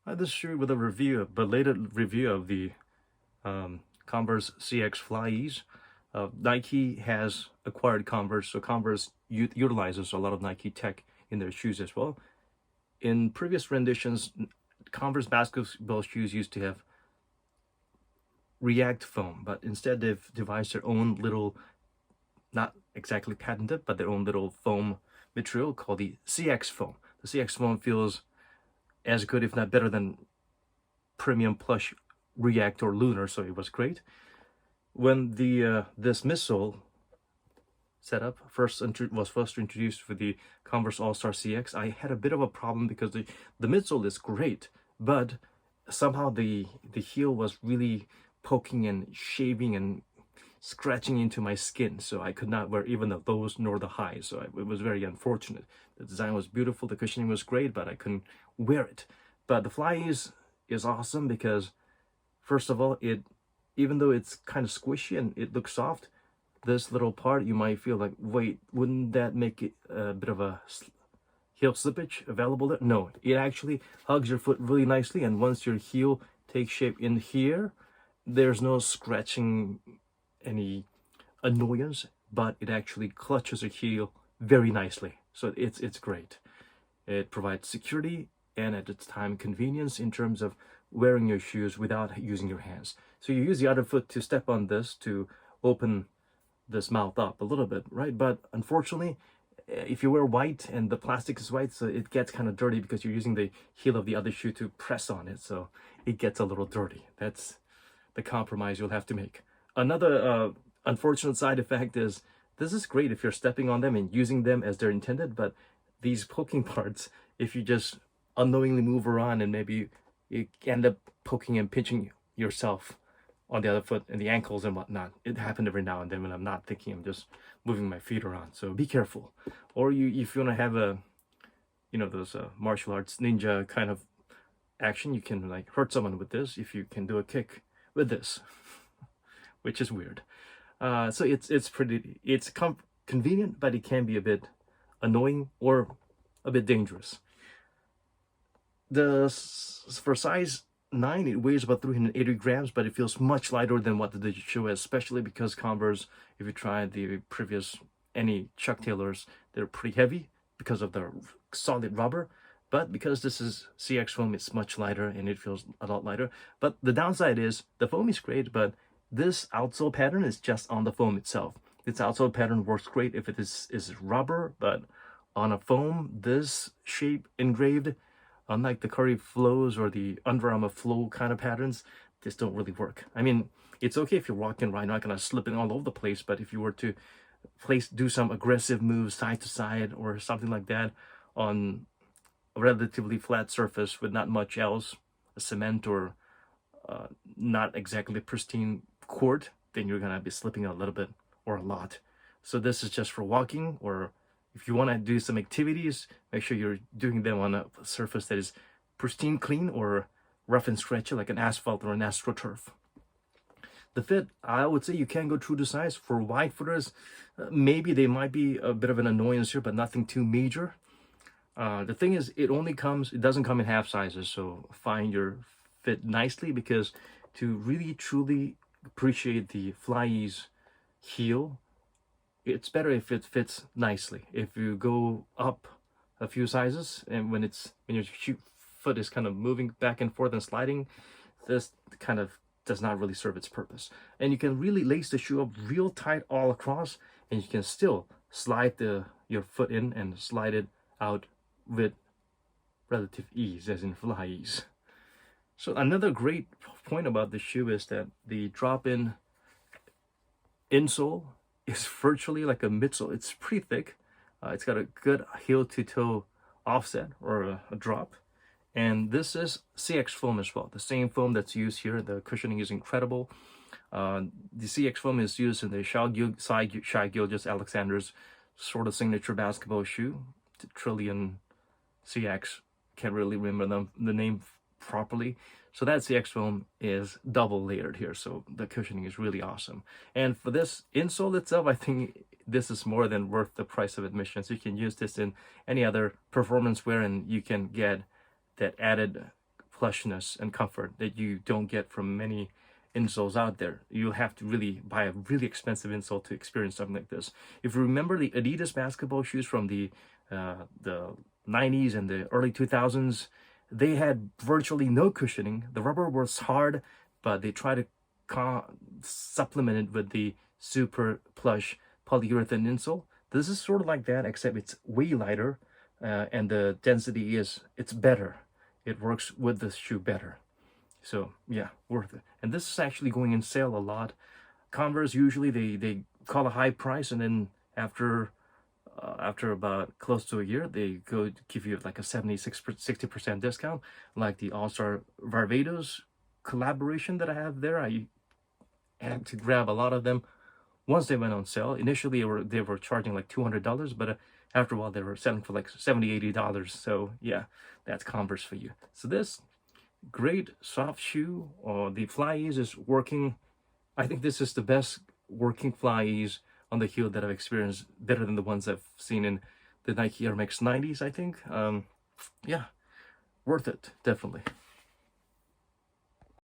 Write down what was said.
This is Shu with a review, a belated review of the Converse CX FlyEase. Nike has acquired Converse, so Converse utilizes a lot of Nike tech in their shoes as well. In previous renditions, Converse basketball shoes used to have React foam, but instead they've devised their own little, not exactly patented, but their own little foam material called the CX foam. The CX foam feels as good, if not better, than premium plush React or Lunar, so it was great. When the this midsole setup was first introduced for the Converse All-Star CX, I had a bit of a problem because the midsole is great, but somehow the heel was really poking and shaving and scratching into my skin, so I could not wear even the lows nor the highs. So it was very unfortunate. The design was beautiful, the cushioning was great, but I couldn't wear it. But the FlyEase is awesome because, first of all, even though it's kind of squishy and it looks soft, this little part you might feel like, wait, wouldn't that make it a bit of a heel slippage available there? No, it actually hugs your foot really nicely, and once your heel takes shape in here, there's no scratching, any annoyance, but it actually clutches your heel very nicely. So it's great. It provides security and at its time convenience in terms of wearing your shoes without using your hands. So you use the other foot to step on this to open this mouth up a little bit, right? But unfortunately, if you wear white and the plastic is white, so it gets kind of dirty because you're using the heel of the other shoe to press on it, so it gets a little dirty. That's the compromise you'll have to make. Another unfortunate side effect is this is great if you're stepping on them and using them as they're intended, but these poking parts, if you just unknowingly move around and maybe you end up poking and pinching yourself on the other foot and the ankles and whatnot. It happened every now and then when I'm not thinking, I'm just moving my feet around. So be careful. Or if you want to have a, those martial arts ninja kind of action, you can like hurt someone with this if you can do a kick with this, which is weird. So it's convenient, but it can be a bit annoying or a bit dangerous. For size 9, it weighs about 380 grams, but it feels much lighter than what the Digit Shoe is, especially because Converse, if you try the previous, any Chuck Taylors, they're pretty heavy because of the solid rubber. But because this is CX foam, it's much lighter and it feels a lot lighter. But the downside is the foam is great, but this outsole pattern is just on the foam itself. This outsole pattern works great if it is rubber, but on a foam, this shape engraved, unlike the Curry flows or the Under Armour flow kind of patterns, this don't really work. I mean, it's okay if you're walking right, not gonna slip in all over the place, but if you were to do some aggressive moves side to side or something like that on a relatively flat surface with not much else, a cement or not exactly pristine court, then you're gonna be slipping a little bit or a lot. So this is just for walking, or if you want to do some activities, make sure you're doing them on a surface that is pristine clean or rough and stretchy like an asphalt or an astroturf. The fit, I would say you can go true to size. For wide footers, maybe they might be a bit of an annoyance here, but nothing too major. The thing is, it doesn't come in half sizes, so find your fit nicely, because to really truly appreciate the FlyEase heel, it's better if it fits nicely. If you go up a few sizes and when your foot is kind of moving back and forth and sliding, this kind of does not really serve its purpose. And you can really lace the shoe up real tight all across, and you can still slide your foot in and slide it out with relative ease, as in FlyEase. So another great point about the shoe is that the drop-in insole is virtually like a midsole. It's pretty thick. It's got a good heel to toe offset or a drop. And this is CX foam as well, the same foam that's used here. The cushioning is incredible. The CX foam is used in the Shai Gilgeous-Alexander's sort of signature basketball shoe, the Trillion CX. Can't really remember the name properly. So that CX foam is double layered here, so the cushioning is really awesome. And for this insole itself, I think this is more than worth the price of admission. So you can use this in any other performance wear, and you can get that added plushness and comfort that you don't get from many insoles out there. You'll have to really buy a really expensive insole to experience something like this. If you remember the Adidas basketball shoes from the 90s and the early 2000s, they had virtually no cushioning. The rubber was hard, but they tried to supplement it with the super plush polyurethane insole. This is sort of like that, except it's way lighter, and the density it's better. It works with the shoe better. So yeah, worth it. And this is actually going in sale a lot. Converse, usually they call a high price, and then after about close to a year, they go to give you like a 60% discount, like the All-Star Barbados collaboration that I have there. I had to grab a lot of them once they went on sale. Initially they were charging like $200, but after a while they were selling for like $70-$80. So yeah, that's Converse for you. So this great soft shoe, or the FlyEase, is working. I think this is the best working FlyEase on the heel that I've experienced, better than the ones I've seen in the Nike Air Max 90s, I think. Yeah, worth it, definitely.